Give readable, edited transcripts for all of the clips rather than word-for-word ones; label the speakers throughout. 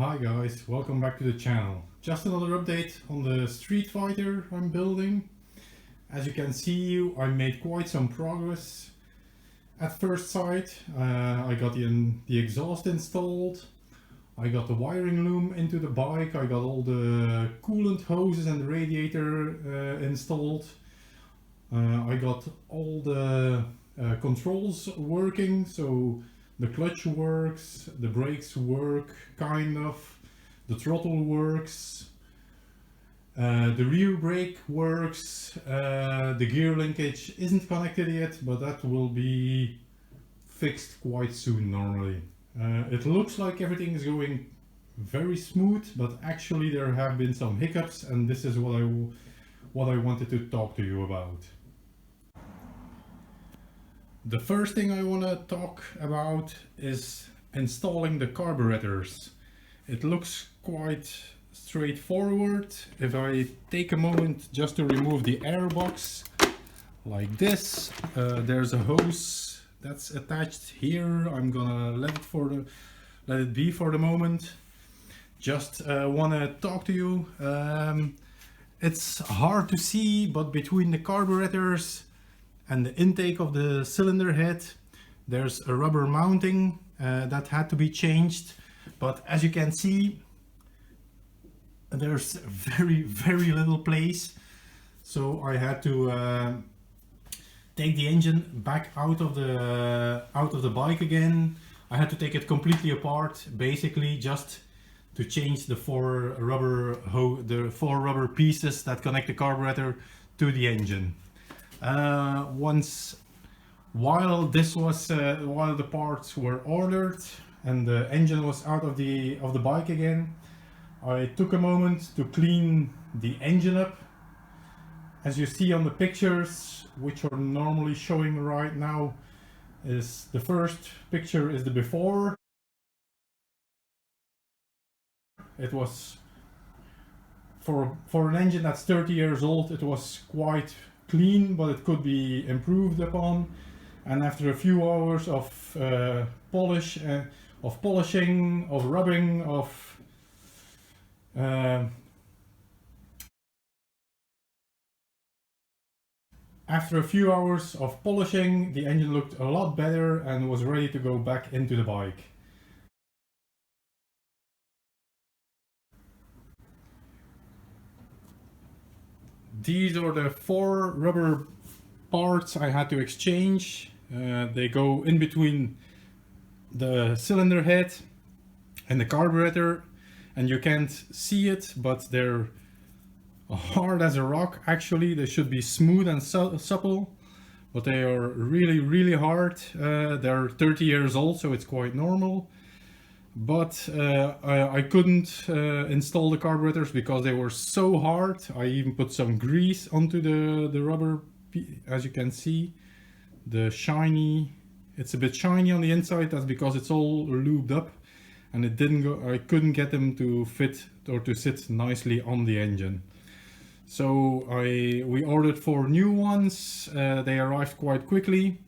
Speaker 1: Hi guys, welcome back to the channel. Just another update on the Street Fighter I'm building. As you can see, I made quite some progress. At first sight, I got the exhaust installed. I got the wiring loom into the bike. I got all the coolant hoses and the radiator installed. I got all the controls working, so the clutch works, the brakes work, kind of, the throttle works, the rear brake works, the gear linkage isn't connected yet, but that will be fixed quite soon normally. It looks like everything is going very smooth, but actually there have been some hiccups, and this is what I wanted to talk to you about. The first thing I want to talk about is installing the carburetors. It looks quite straightforward. If I take a moment just to remove the airbox like this, there's a hose that's attached here. I'm gonna let it be for the moment. Just want to talk to you. It's hard to see, but between the carburetors and the intake of the cylinder head, there's a rubber mounting that had to be changed. But as you can see, there's very little place. So I had to take the engine back out of the bike again. I had to take it completely apart, basically just to change the four rubber pieces that connect the carburetor to the engine. While the parts were ordered and the engine was out of the bike again, I took a moment to clean the engine up. As you see on the pictures, which are normally showing right now, is the first picture is the before. It was for an engine that's 30 years old, it was quite clean, but it could be improved upon. And after a few hours of polishing, of rubbing, after a few hours of polishing, the engine looked a lot better and was ready to go back into the bike. These are the four rubber parts I had to exchange. They go in between the cylinder head and the carburetor, and you can't see it, but they're hard as a rock. Actually, they should be smooth and supple, but they are really hard. They're 30 years old, so it's quite normal. But I couldn't install the carburetors because they were so hard. I even put some grease onto the rubber. As you can see, it's a bit shiny on the inside. That's because it's all lubed up, and I couldn't get them to fit or to sit nicely on the engine. So we ordered 4 new ones. They arrived quite quickly,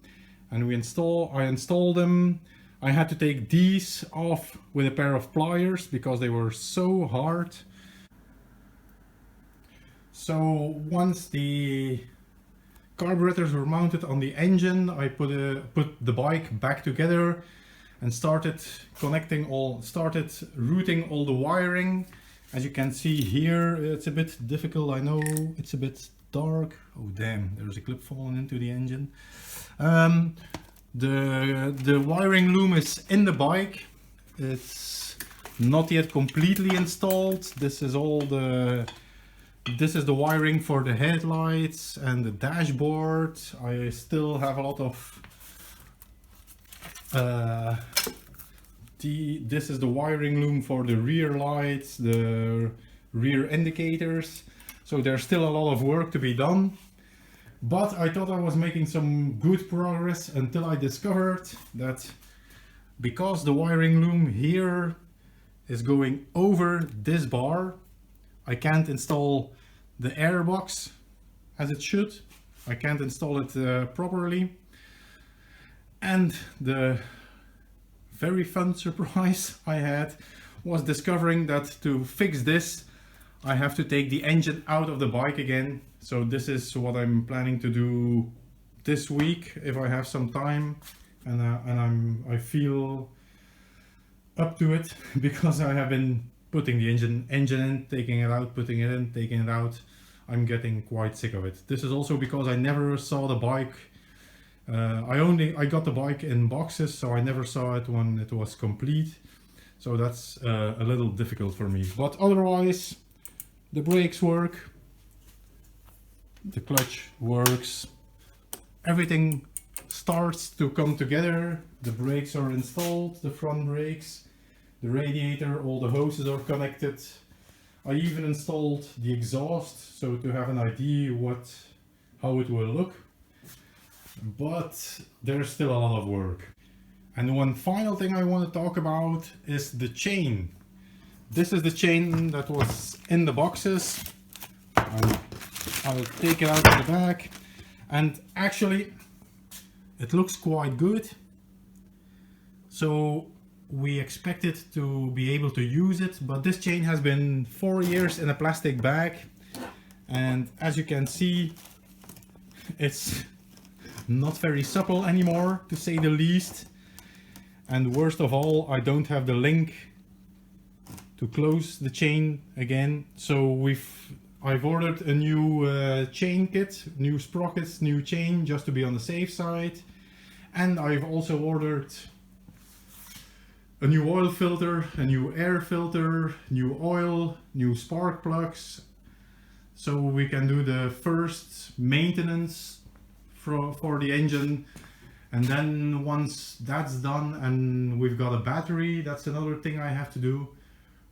Speaker 1: and I installed them. I had to take these off with a pair of pliers because they were so hard. So once the carburetors were mounted on the engine, I put the bike back together and started routing all the wiring. As you can see here, it's a bit difficult. I know it's a bit dark. Oh damn, there's a clip falling into the engine. The wiring loom is in the bike. It's not yet completely installed. This is the wiring for the headlights and the dashboard. I still have a lot of this is the wiring loom for the rear lights, the rear indicators. So there's still a lot of work to be done. But I thought I was making some good progress until I discovered that because the wiring loom here is going over this bar, I can't install the airbox as it should. I can't install it properly. And the very fun surprise I had was discovering that to fix this I have to take the engine out of the bike again. So this is what I'm planning to do this week if I have some time, and I feel up to it because I have been putting the engine in, taking it out, putting it in, taking it out. I'm getting quite sick of it. This is also because I never saw the bike. I got the bike in boxes, so I never saw it when it was complete. So that's a little difficult for me. But otherwise, the brakes work, the clutch works, everything starts to come together. The brakes are installed, the front brakes, the radiator, all the hoses are connected. I even installed the exhaust, so to have an idea how it will look. But there's still a lot of work. And one final thing I want to talk about is the chain. This is the chain that was in the boxes. I'll take it out of the bag, and actually it looks quite good. So we expected to be able to use it, but this chain has been 4 years in a plastic bag, and as you can see, it's not very supple anymore, to say the least. And worst of all, I don't have the link to close the chain again. So I've ordered a new chain kit, new sprockets, new chain, just to be on the safe side. And I've also ordered a new oil filter, a new air filter, new oil, new spark plugs. So we can do the first maintenance for the engine. And then once that's done and we've got a battery, that's another thing I have to do.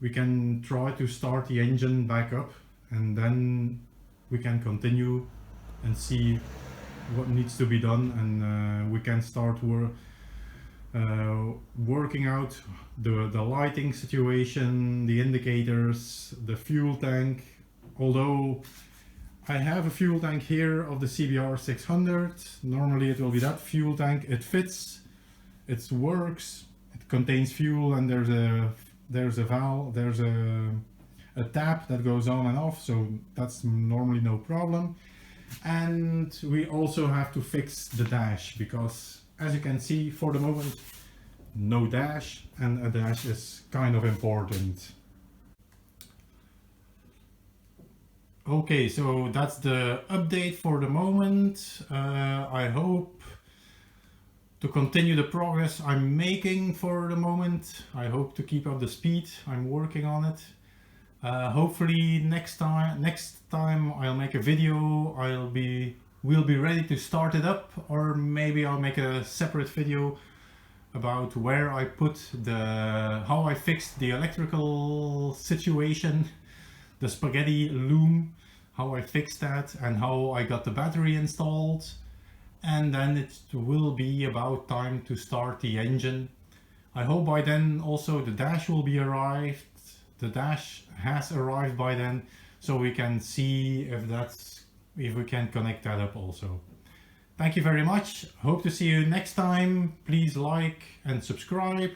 Speaker 1: We can try to start the engine back up, and then we can continue and see what needs to be done, and we can start working out the lighting situation, the indicators, the fuel tank. Although I have a fuel tank here of the CBR600. Normally it will be that fuel tank. It fits, it works, it contains fuel, and there's a valve, there's a tap that goes on and off, so that's normally no problem. And we also have to fix the dash, because as you can see, for the moment, no dash, and a dash is kind of important. Okay, so that's the update for the moment. I hope to continue the progress I'm making for the moment. I hope to keep up the speed. I'm working on it. Hopefully next time I'll make a video. We'll be ready to start it up, or maybe I'll make a separate video about where I put how I fixed the electrical situation, the spaghetti loom, how I fixed that, and how I got the battery installed. And then it will be about time to start the engine. I hope by then also the dash will be arrived. The dash has arrived by then, so we can see if we can connect that up also. Thank you very much. Hope to see you next time. Please like and subscribe.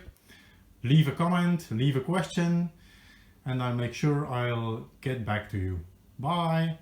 Speaker 1: Leave a comment, leave a question, and I'll make sure I'll get back to you. Bye.